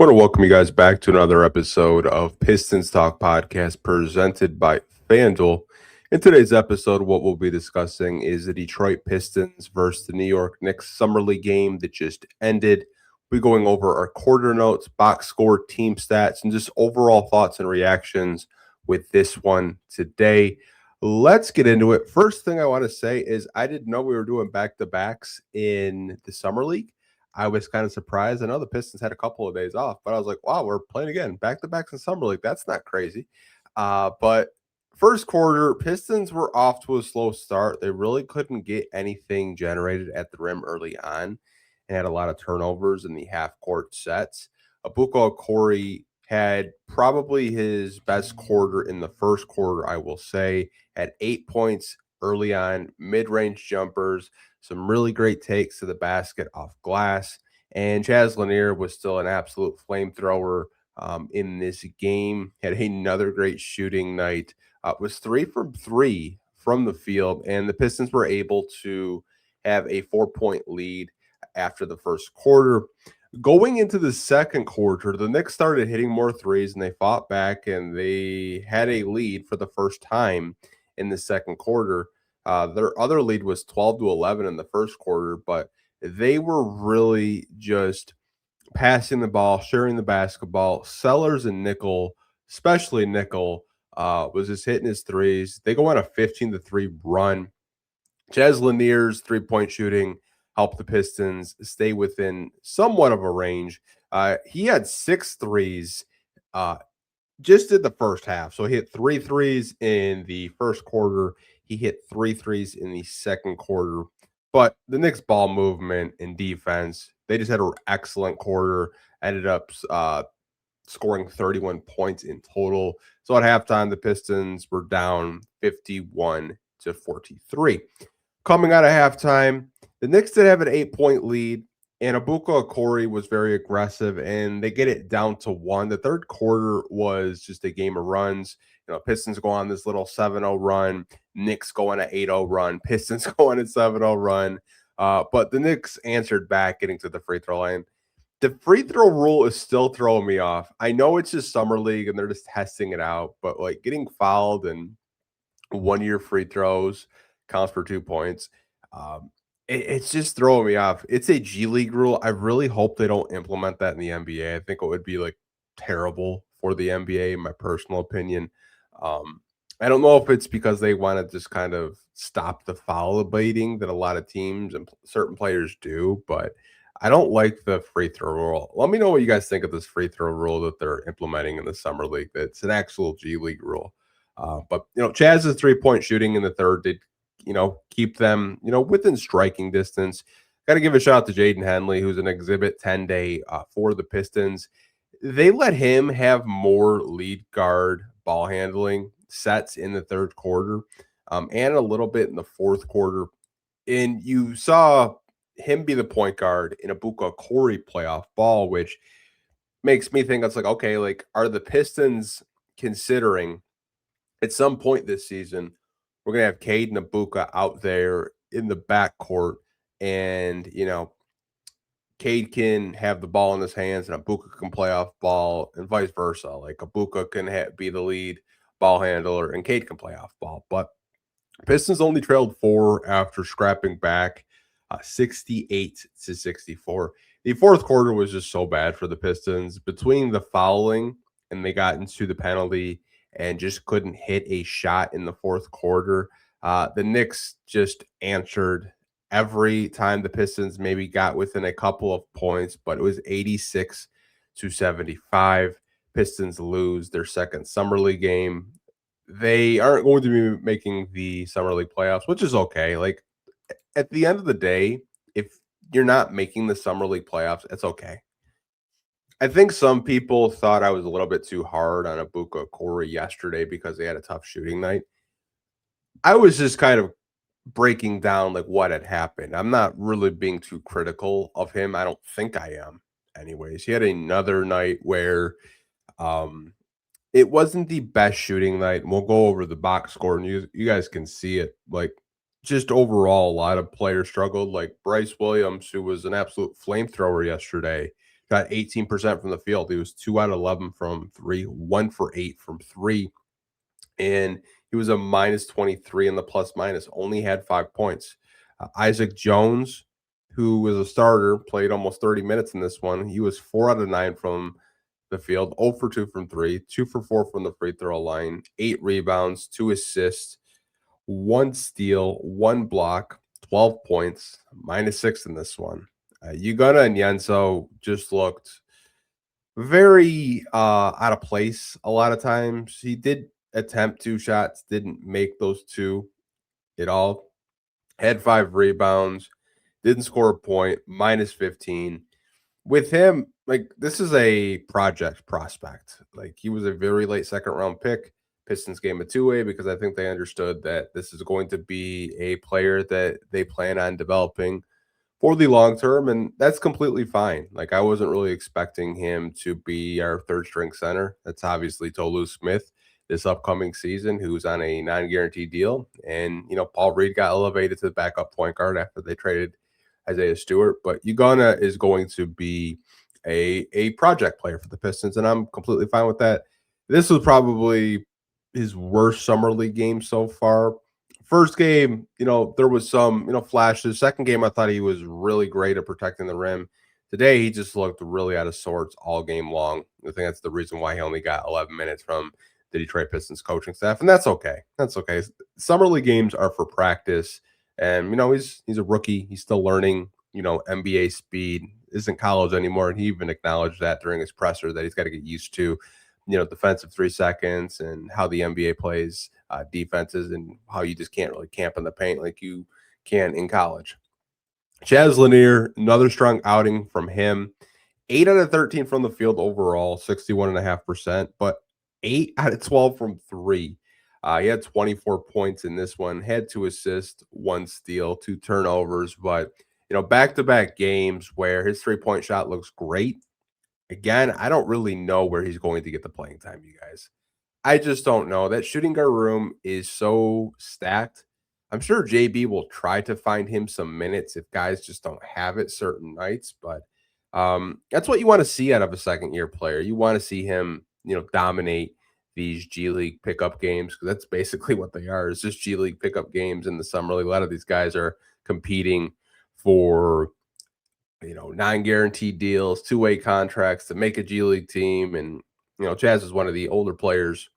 I want to welcome you guys back to another episode of Pistons Talk podcast presented by FanDuel. In today's episode, what we'll be discussing is the Detroit Pistons versus the New York Knicks Summer League game that just ended. We're going over our quarter notes, box score, team stats, and just overall thoughts and reactions with this one today. Let's get into it. First thing I want to say is I didn't know we were doing back-to-backs in the Summer League. I was kind of surprised. I know the Pistons had a couple of days off, but I was like, wow, we're playing again. Back to backs in Summer League. That's not crazy. But first quarter, Pistons were off to a slow start. They really couldn't get anything generated at the rim early on and had a lot of turnovers in the half court sets. Ebuka Okorie had probably his best quarter in the first quarter, I will say, had 8 points early on, mid-range jumpers, some really great takes to the basket off glass. And Chaz Lanier was still an absolute flamethrower in this game. Had another great shooting night. Was 3 from 3 from the field, and the Pistons were able to have a 4-point lead after the first quarter. Going into the second quarter, the Knicks started hitting more threes, and they fought back, and they had a lead for the first time in the second quarter. Their other lead was 12-11 in the first quarter, but they were really just passing the ball, sharing the basketball. Sellers and Nickel, especially Nickel, was just hitting his threes. They go on a 15-3 run. Chaz Lanier's three-point shooting helped the Pistons stay within somewhat of a range. He had 6 threes just in the first half. So he hit 3 threes in the first quarter. He hit 3 threes in the second quarter. But the Knicks ball movement and defense, they just had an excellent quarter, ended up scoring 31 points in total. So at halftime, the Pistons were down 51-43. Coming out of halftime, the Knicks did have an 8-point lead, and Ebuka Okorie was very aggressive, and they get it down to 1. The third quarter was just a game of runs. Pistons go on this little 7-0 run. Knicks go on an 8-0 run. Pistons go on a 7-0 run. But the Knicks answered back, getting to the free throw line. The free throw rule is still throwing me off. I know it's just summer league and they're just testing it out, but like getting fouled and 1-year free throws counts for 2 points. It's just throwing me off. It's a G League rule. I really hope they don't implement that in the NBA. I think it would be like terrible for the NBA, in my personal opinion. I don't know if it's because they want to just kind of stop the foul baiting that a lot of teams and certain players do, but I don't like the free throw rule. Let me know what you guys think of this free throw rule that they're implementing in the summer league. That's an actual G League rule. But Chaz's 3-point shooting in the third did keep them within striking distance. Got to give a shout out to Jaden Henley, who's an Exhibit 10 day for the Pistons. They let him have more lead guard ball handling sets in the third quarter and a little bit in the fourth quarter. And you saw him be the point guard in a Ebuka Okorie playoff ball, which makes me think it's like, okay, like are the Pistons considering at some point this season we're going to have Cade and Ebuka out there in the backcourt, and Cade can have the ball in his hands and Ebuka can play off ball and vice versa. Like Ebuka can be the lead ball handler and Cade can play off ball. But Pistons only trailed 4 after scrapping back 68-64. The fourth quarter was just so bad for the Pistons between the fouling and they got into the penalty and just couldn't hit a shot in the fourth quarter. The Knicks just answered every time the Pistons maybe got within a couple of points, but it was 86-75. Pistons lose their second summer league game. They aren't going to be making the summer league playoffs, which is okay. Like at the end of the day, if you're not making the summer league playoffs, it's okay. I think some people thought I was a little bit too hard on Ebuka Okorie yesterday because they had a tough shooting night. I was just kind of breaking down like what had happened. I'm not really being too critical of him. I don't think I am. Anyways, he had another night where it wasn't the best shooting night. We'll go over the box score and you guys can see it. Like just overall, a lot of players struggled. Like Bryce Williams, who was an absolute flamethrower yesterday, Shot 18% from the field. He was 2 out of 11 from three, 1 for 8 from three, and he was a minus 23 in the plus minus, only had 5 points. Isaac Jones, who was a starter, played almost 30 minutes in this one. He was 4 out of 9 from the field, 0 for 2 from three, 2 for 4 from the free throw line, 8 rebounds, 2 assists, 1 steal, 1 block, 12 points, -6 in this one. Ugonna and Yenso just looked very out of place a lot of times. He did attempt 2 shots, didn't make those two at all. Had 5 rebounds, didn't score a point, -15. With him, like, this is a project prospect. Like, he was a very late second round pick. Pistons gave him a two-way because I think they understood that this is going to be a player that they plan on developing for the long term, and that's completely fine. Like, I wasn't really expecting him to be our third string center. That's obviously Tolu Smith this upcoming season, who's on a non-guaranteed deal. And Paul Reed got elevated to the backup point guard after they traded Isaiah Stewart. But Ugonna is going to be a project player for the Pistons, and I'm completely fine with that. This was probably his worst summer league game so far. First game, there was some, flashes. Second game, I thought he was really great at protecting the rim. Today, he just looked really out of sorts all game long. I think that's the reason why he only got 11 minutes from the Detroit Pistons coaching staff, and that's okay. That's okay. Summer league games are for practice, and he's a rookie. He's still learning, NBA speed. Isn't college anymore, and he even acknowledged that during his presser that he's got to get used to, defensive 3 seconds and how the NBA plays defenses and how you just can't really camp in the paint like you can in college. Chaz Lanier, another strong outing from him. 8 out of 13 from the field overall, 61.5%, but 8 out of 12 from three. He had 24 points in this one, had 2 assists, 1 steal, 2 turnovers, but back-to-back games where his 3-point shot looks great. Again, I don't really know where he's going to get the playing time, you guys. I just don't know. That shooting guard room is so stacked. I'm sure JB will try to find him some minutes if guys just don't have it certain nights, but that's what you want to see out of a second-year player. You want to see him, dominate these G League pickup games, because that's basically what they are. It's just G League pickup games in the summer league. A lot of these guys are competing for non-guaranteed deals, two-way contracts to make a G League team. And, Chaz is one of the older players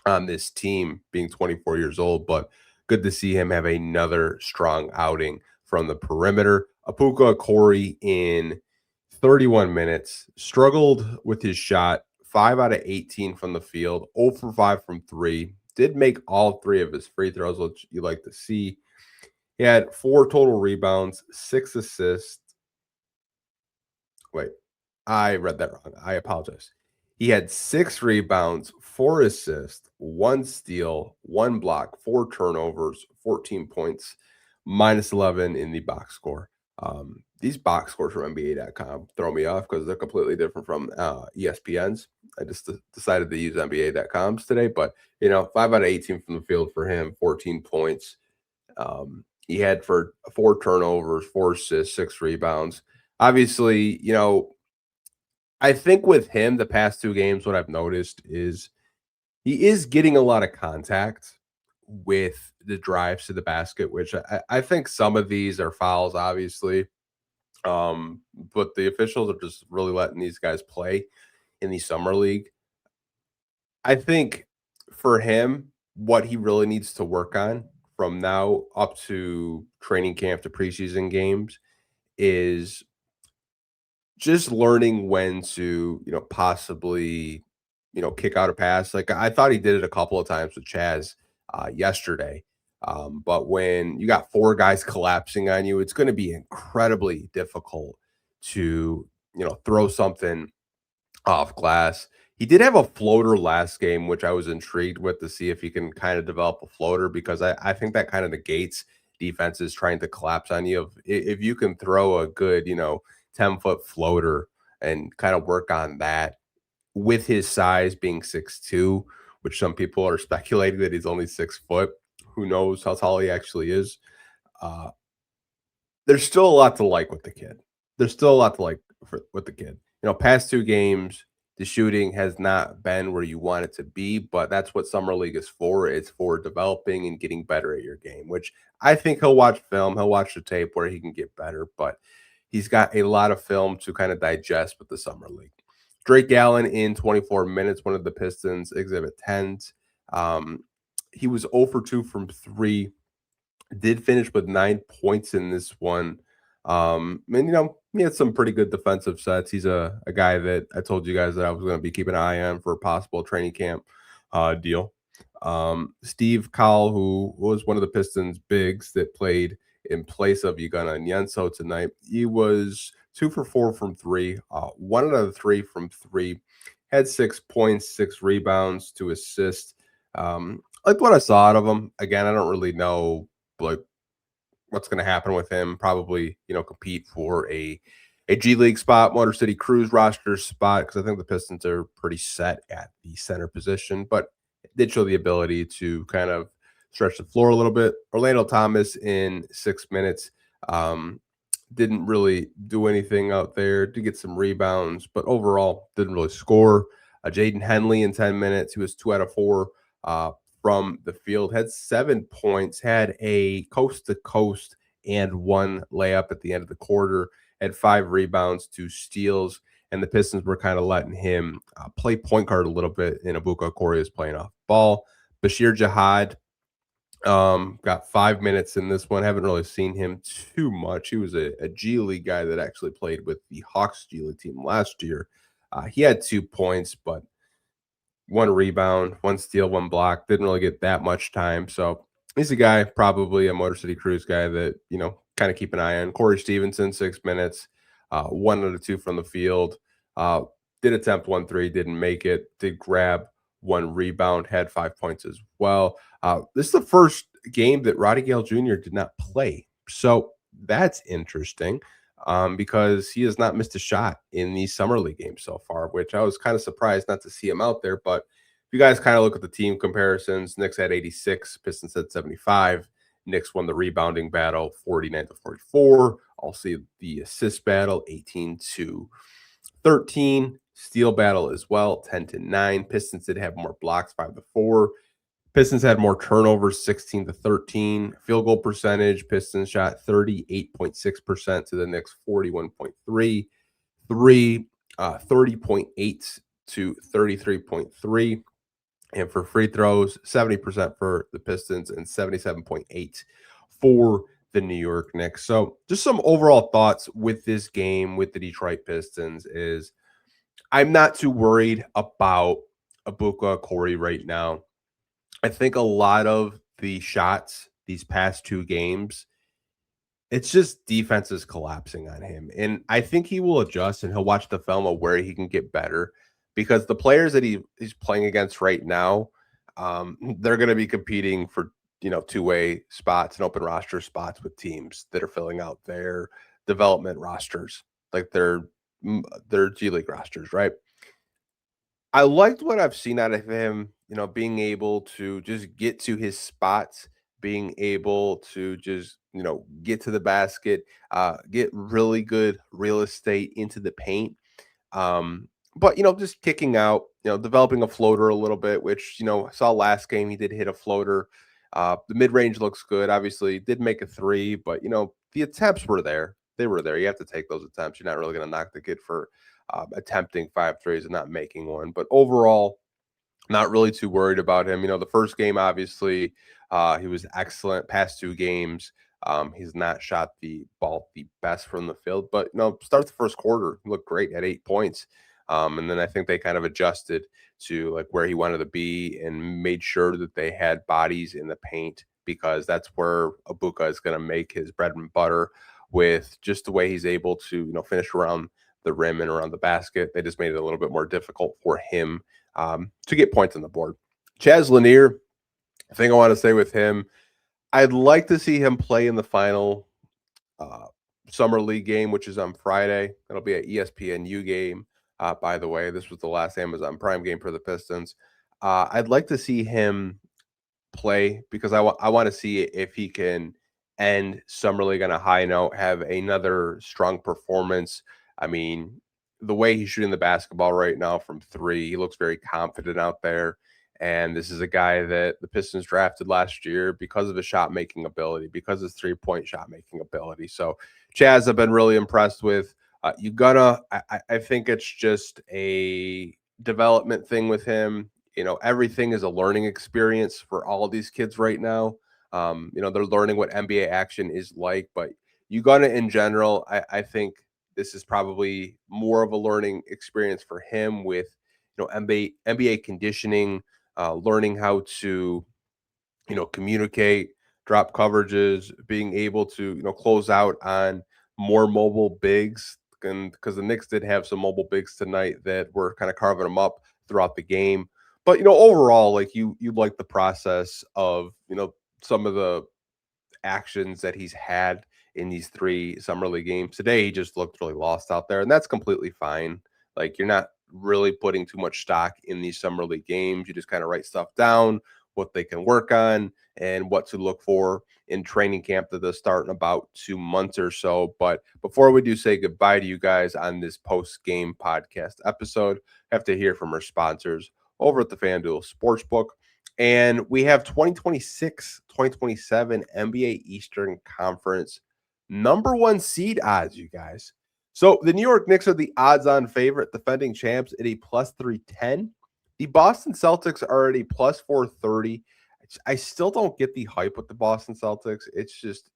on this team, being 24 years old, but good to see him have another strong outing from the perimeter. Ebuka Okorie in 31 minutes, struggled with his shot, 5 out of 18 from the field, 0 for 5 from three, did make all 3 of his free throws, which you like to see. He had 4 total rebounds, 6 assists. Wait, I read that wrong. I apologize. He had 6 rebounds, 4 assists, 1 steal, 1 block, 4 turnovers, 14 points, -11 in the box score. These box scores from NBA.com throw me off because they're completely different from ESPN's. I just decided to use NBA.com's today, but 5 out of 18 from the field for him, 14 points. He had for 4 turnovers, 4 assists, 6 rebounds. Obviously, I think with him, the past 2 games, what I've noticed is he is getting a lot of contact with the drives to the basket, which I think some of these are fouls, obviously. But the officials are just really letting these guys play in the summer league. I think for him, what he really needs to work on from now up to training camp to preseason games is just learning when to, possibly, kick out a pass. Like, I thought he did it a couple of times with Chaz yesterday. But when you got 4 guys collapsing on you, it's going to be incredibly difficult to, throw something off glass. He did have a floater last game, which I was intrigued with to see if he can kind of develop a floater, because I think that kind of negates defenses trying to collapse on you. If you can throw a good, 10-foot floater and kind of work on that with his size being 6'2", which some people are speculating that he's only 6 foot. Who knows how tall he actually is? There's still a lot to like with the kid. There's still a lot to like with the kid. past two games, the shooting has not been where you want it to be, but that's what summer league is for. It's for developing and getting better at your game, which I think he'll watch film, he'll watch the tape where he can get better, but he's got a lot of film to kind of digest with the summer league. Drake Allen in 24 minutes, one of the Pistons exhibit 10s. He was 0 for 2 from three, did finish with 9 points in this one. And he had some pretty good defensive sets. He's a guy that I told you guys that I was going to be keeping an eye on for a possible training camp deal. Steve Cowell, who was one of the Pistons bigs that played in place of Ugonna and Yenso tonight, he was 2 for 4 from three, 1 out of 3 from three, had 6 points, 6 rebounds, 2 assists. Like what I saw out of him. Again, I don't really know like what's going to happen with him. Probably, compete for a G League spot, Motor City Cruise roster spot, because I think the Pistons are pretty set at the center position, but it did show the ability to kind of stretch the floor a little bit. Orlando Thomas in 6 minutes didn't really do anything out there. Did get some rebounds, but overall didn't really score. Jaden Henley in 10 minutes, he was 2 out of 4 from the field, had 7 points, had a coast to coast and 1 layup at the end of the quarter, had 5 rebounds, 2 steals, and the Pistons were kind of letting him play point guard a little bit. And Ebuka Okorie is playing off ball. Bashir Jihad got 5 minutes in this one. Haven't really seen him too much. He was a G League guy that actually played with the Hawks G League team last year. He had 2 points, but 1 rebound, 1 steal, 1 block. Didn't really get that much time. So he's a guy, probably a Motor City Cruise guy that, kind of keep an eye on. Corey Stevenson, 6 minutes, 1 out of 2 from the field. Did attempt 1 3, didn't make it. Did grab 1 rebound, had 5 points as well. This is the first game that Roddy Gale Jr. did not play. So that's interesting. Because he has not missed a shot in these summer league games so far, which I was kind of surprised not to see him out there. But if you guys kind of look at the team comparisons, Knicks had 86, Pistons had 75. Knicks won the rebounding battle 49-44. I'll see the assist battle 18-13. Steal battle as well 10-9. Pistons did have more blocks 5-4. Pistons had more turnovers, 16-13. Field goal percentage, Pistons shot 38.6% to the Knicks, 41.3. 30.8 to 33.3. And for free throws, 70% for the Pistons and 77.8 for the New York Knicks. So just some overall thoughts with this game with the Detroit Pistons is I'm not too worried about Ebuka Okorie right now. I think a lot of the shots these past 2 games, it's just defenses collapsing on him. And I think he will adjust and he'll watch the film of where he can get better because the players that he's playing against right now, they're going to be competing for, two-way spots and open roster spots with teams that are filling out their development rosters, like their G League rosters, right? I liked what I've seen out of him, being able to just get to his spots, being able to just, get to the basket, get really good real estate into the paint. But just kicking out, developing a floater a little bit, which, I saw last game he did hit a floater. The mid-range looks good. Obviously, did make a 3, but the attempts were there. They were there. You have to take those attempts. You're not really going to knock the kid for attempting 5 threes and not making one. But overall, not really too worried about him. The first game, obviously, he was excellent. Past 2 games, he's not shot the ball the best from the field, but start the first quarter, he looked great at 8 points. And then I think they kind of adjusted to like where he wanted to be and made sure that they had bodies in the paint because that's where Ebuka is going to make his bread and butter with just the way he's able to, finish around the rim and around the basket. They just made it a little bit more difficult for him to get points on the board. Chaz Lanier, the thing I want to say with him, I'd like to see him play in the final summer league game, which is on Friday. That'll be an ESPNU game. By the way, this was the last Amazon Prime game for the Pistons. I'd like to see him play because I want to see if he can end summer league on a high note, have another strong performance. I mean, the way he's shooting the basketball right now from three, he looks very confident out there. And this is a guy that the Pistons drafted last year because of his shot making ability, because of his 3-point shot making ability. So Chaz, I've been really impressed with. I think it's just a development thing with him. Everything is a learning experience for all of these kids right now. They're learning what NBA action is like, but Ugonna in general, I think this is probably more of a learning experience for him with NBA conditioning, learning how to communicate, drop coverages, being able to close out on more mobile bigs. And because the Knicks did have some mobile bigs tonight that were kind of carving them up throughout the game. But overall, like you like the process of some of the actions that he's had in these three summer league games. Today, he just looked really lost out there, and that's completely fine. Like, you're not really putting too much stock in these summer league games. You just kind of write stuff down, what they can work on, and what to look for in training camp that they'll start in about 2 months or so. But before we do say goodbye to you guys on this post-game podcast episode, I have to hear from our sponsors over at the FanDuel Sportsbook. And we have 2026, 2027 NBA Eastern Conference number one seed odds, you guys. So the New York Knicks are the odds-on favorite, defending champs at a plus 310. The Boston Celtics are at a plus 430. I still don't get the hype with the Boston Celtics. It's just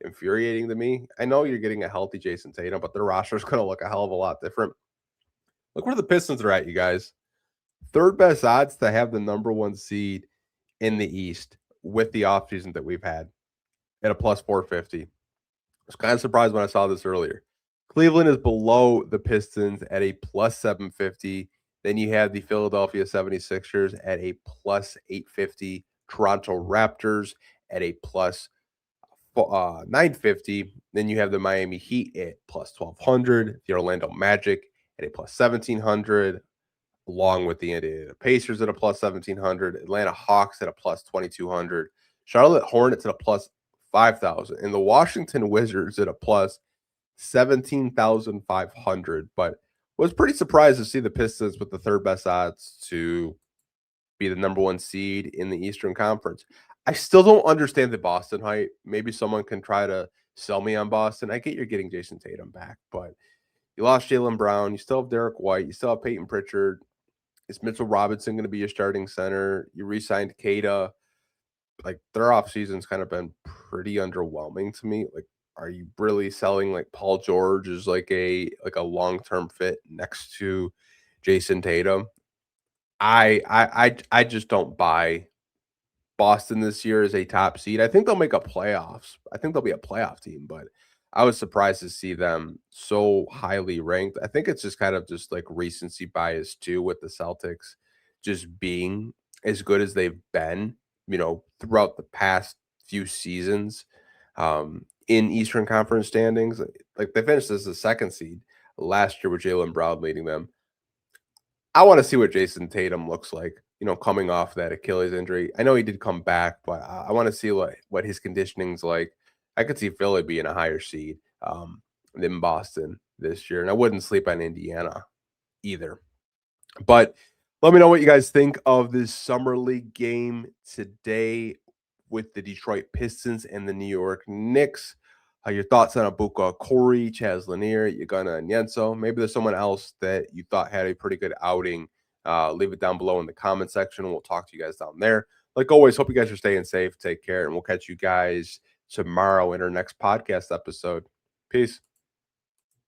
infuriating to me. I know you're getting a healthy Jason Tatum, but their roster is going to look a hell of a lot different. Look where the Pistons are at, you guys. Third best odds to have the number one seed in the East with the offseason that we've had at a plus 450. I was kind of surprised when I saw this earlier. Cleveland is below the Pistons at a plus 750. Then you have the Philadelphia 76ers at a plus 850. Toronto Raptors at a plus 950. Then you have the Miami Heat at plus 1200. The Orlando Magic at a plus 1700. Along with the Indiana Pacers at a plus 1,700, Atlanta Hawks at a plus 2,200, Charlotte Hornets at a plus 5,000, and the Washington Wizards at a plus 17,500. But was pretty surprised to see the Pistons with the third best odds to be the number one seed in the Eastern Conference. I still don't understand the Boston hype. Maybe someone can try to sell me on Boston. I get you're getting Jason Tatum back, but you lost Jaylen Brown. You still have Derek White. You still have Peyton Pritchard. Is Mitchell Robinson going to be your starting center? You re-signed Kada. Like, their offseason's kind of been pretty underwhelming to me. Like, are you really selling like Paul George as like a long-term fit next to Jason Tatum? I just don't buy Boston this year is a top seed. I think they'll make a playoffs. I think they'll be a playoff team, but I was surprised to see them so highly ranked. I think it's just kind of just like recency bias too, with the Celtics just being as good as they've been, throughout the past few seasons in Eastern Conference standings. Like, they finished as the second seed last year with Jaylen Brown leading them. I want to see what Jason Tatum looks like, coming off that Achilles injury. I know he did come back, but I want to see what his conditioning's like. I could see Philly being a higher seed than Boston this year, and I wouldn't sleep on Indiana either. But let me know what you guys think of this summer league game today with the Detroit Pistons and the New York Knicks. Your thoughts on Ebuka Okorie, Chaz Lanier, Ugonna, and Yenso. Maybe there's someone else that you thought had a pretty good outing. Leave it down below in the comment section. We'll talk to you guys down there. Like always, hope you guys are staying safe. Take care, and we'll catch you guys tomorrow in our next podcast episode. Peace.